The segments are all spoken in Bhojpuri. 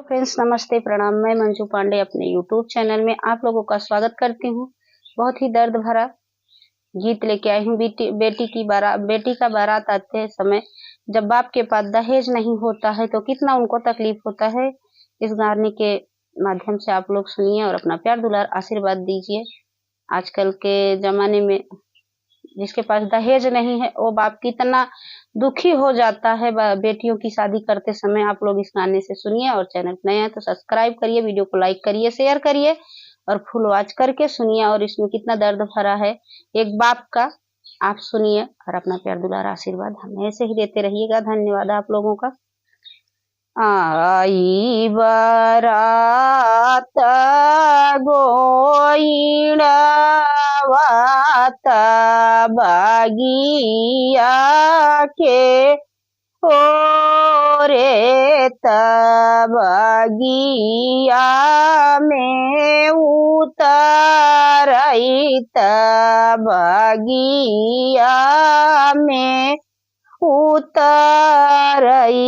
फ्रेंड्स, नमस्ते, प्रणाम। मैं मंजू पांडे अपने यूट्यूब चैनल में आप लोगों का स्वागत करती हूँ। बहुत ही दर्द भरा गीत लेके आई हूँ। बेटी का बारात आते समय जब बाप के पास दहेज नहीं होता है तो कितना उनको तकलीफ होता है। इस गाने के माध्यम से आप लोग सुनिए और अपना प्यार दुलार आशीर्वाद दीजिए। आजकल के जमाने में जिसके पास दहेज नहीं है वो बाप कितना दुखी हो जाता है बेटियों की शादी करते समय। आप लोग इस गाने से सुनिए और चैनल नए हैं तो सब्सक्राइब करिए, वीडियो को लाइक करिए, शेयर करिए और फुल वॉच करके सुनिए। और इसमें कितना दर्द भरा है एक बाप का, आप सुनिए और अपना प्यार दुलार आशीर्वाद हमें ऐसे ही देते रहिएगा। धन्यवाद आप लोगों का। आई बारात गोइणवात बागिया के ओरे तबगिया में उतरई तबगिया में उतरई।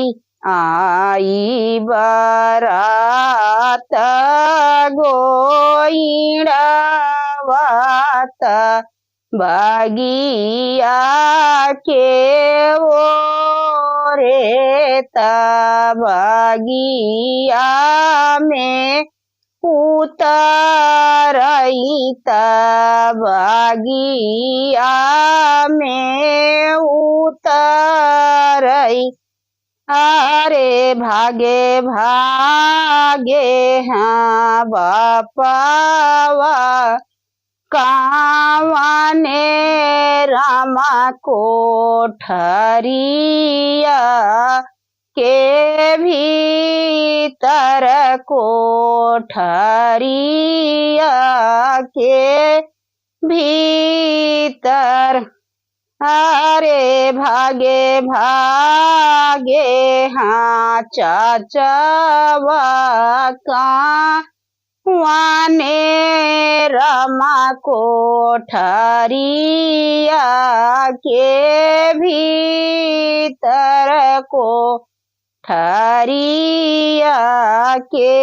आई बारात गोइणवात बागिया के ओरे तबगिया में उतरई तबगिया में उतरई। अरे भागे भागे हाँ बापावा कावने रामा कोठरिया के भीतर कोठरिया के भीतर। अरे भागे भागे हाँ चाचवा कावने रामा कोठरिया के भीतर कोठरिया के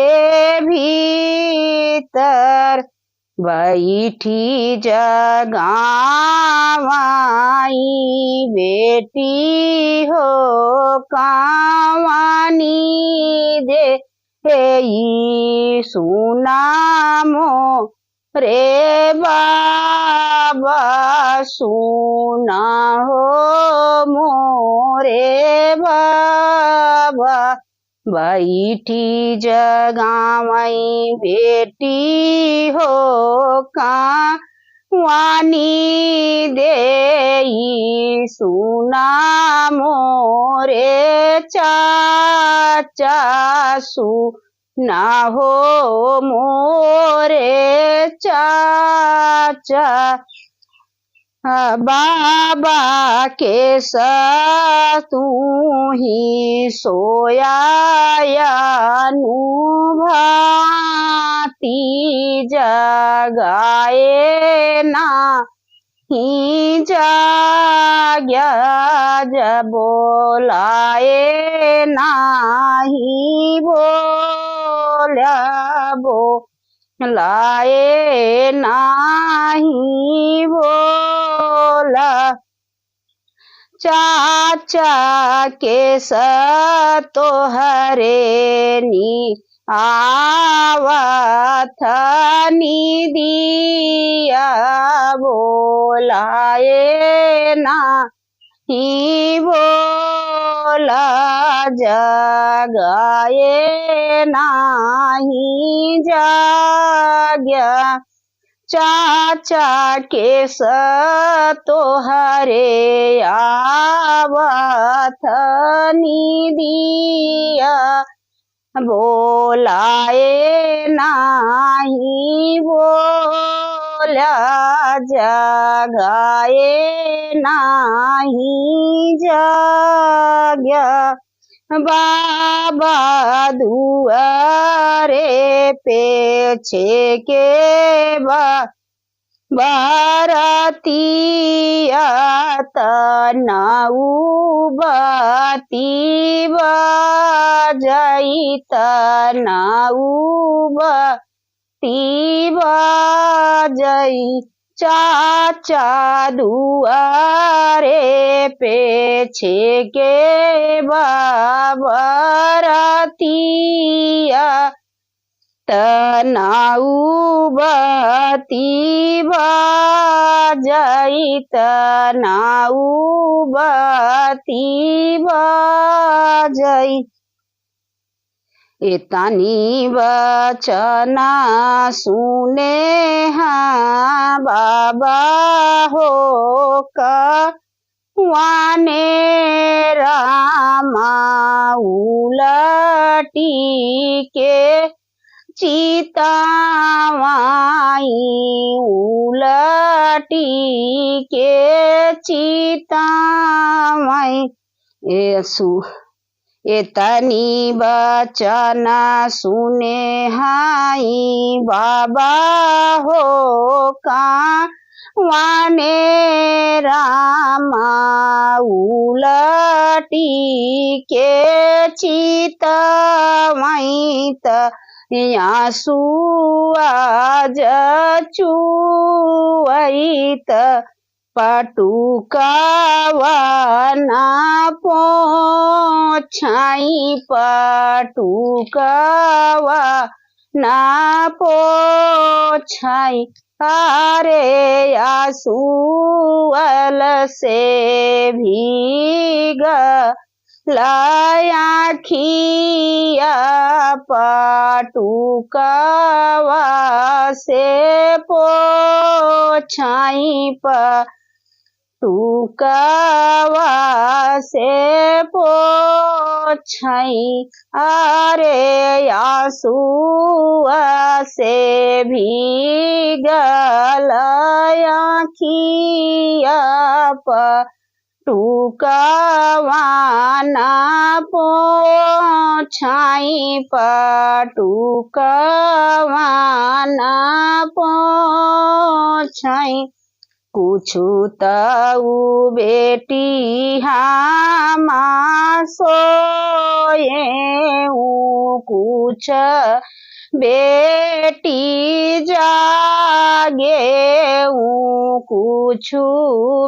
भीतर। बैठी जगावाई बेटी हो कावानी दे सुनामो रे बाबा सुना हो मोरे बाबा। बैठी जगावई बेटी हो कावानी दे सुना मोरे चाचा सुना हो मोरे चाचा। बाबा के तू ही सोया भांति जगाए ना ही जाग्या जब बोलाए ना ही बोला बोलाए नाही बोला। चाचा के तोहरे नी आवत दिया बोलाए ना ही बोला जगाए नाही जाग्या। चाचा के तोहरे आवत दिया बोलाए नाही बोला जगाए नाही जाग्या। बाबा दुआरे पे छे के बारातिया तनाऊ बाती बजाई तनाऊ बाती बजाई चाचा दुआरे पे के बारातिया तनाऊ बाती बजाई तनाऊ बाती बजाई इतनी बचना सुने हाँ बाबा हो का वाने रामा उलटी के चितावाई उलटी के चितावाई इतनी बचना सुने हाई बाबा हो का वाने रामा उलटी के चितावाई आंसू आज चुआइत पटुकावा पोछाई पटुकावा ना पोछाई अरे आंसुअल से भीग लाया खिया पटुकावा से पोछाई पटुकावा से पोछाई अरे आंसुआ से भीगल आँखिया पटुकावा ना पोछाई पटुकावा ना पोछाई कुछु तऊ बेटी हामा सोए कुछ बेटी जागे कुछु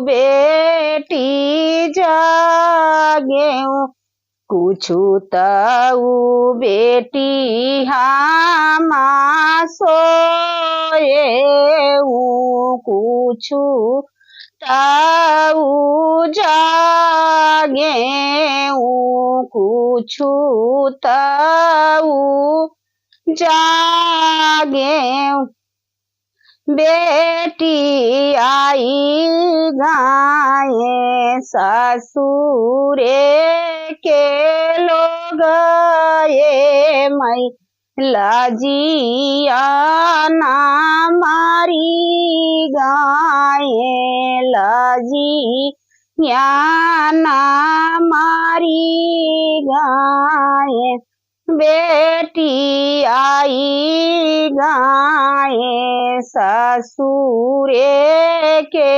बेटी जागे कुछु तऊ बेटी हामा सोए कुछु तऊ जागे कुछु तऊ जागे बेटी आई गाये ससुरे के लोग ये मई लजिया ना मारी गाये लजिया ना मारी गाये बेटी आई गाये ससुरे के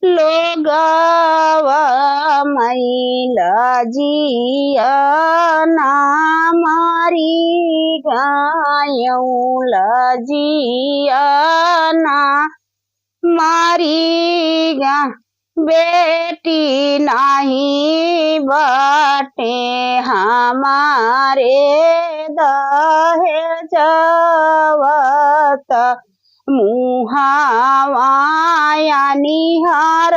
लोगवा मैला जिया ना मारी गायऊ लजिया ना मारी गा बेटी नहीं बाटे हमारे दहेजवत मुहावाया निहार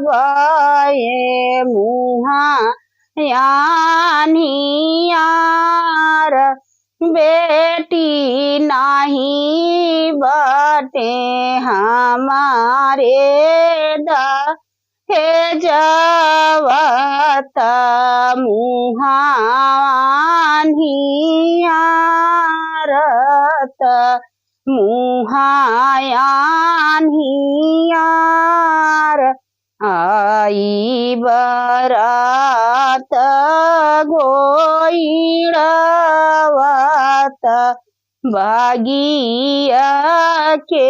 भये मुहाया निहार बेटी नहीं बाटे हमारे दहेजवत मुहानियारत मुहायानियार आई बरात गोइड़वत भागिया के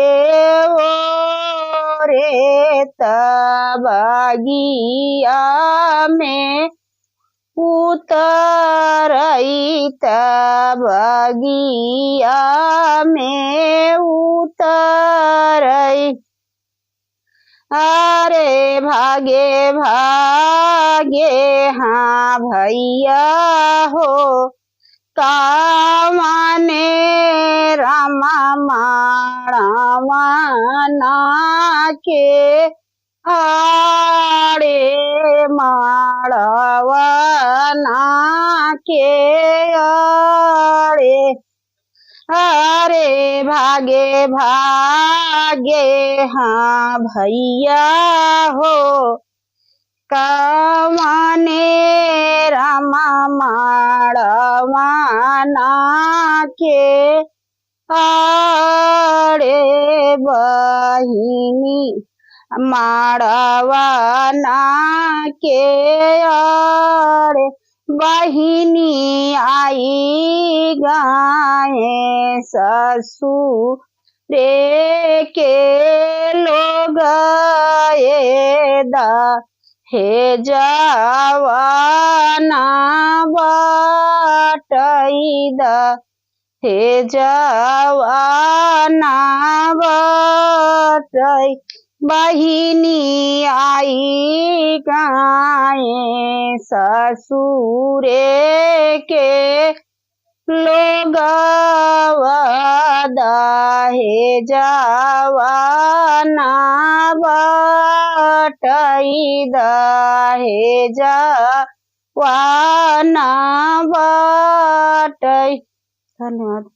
ओरे तबागिया में उतरई तबागिया में उतरई। अरे भागे भागे हाँ भैया हो कामने रामा माणवाना के आड़े माड़वाना के आड़े। अरे भागे भागे हाँ भैया हो कामने रामा माड़वाना के आड़े बहिनी माड़वाना के आड़े। बहिनी आई गाए ससुरे के लोग दा हे जवाना बाटई दा हे जवाना बाटई। बहिनी आई गाए ससुरे के लोग दा हे जवाना बाटई दा हे जवाना बाटई। धन्यवाद।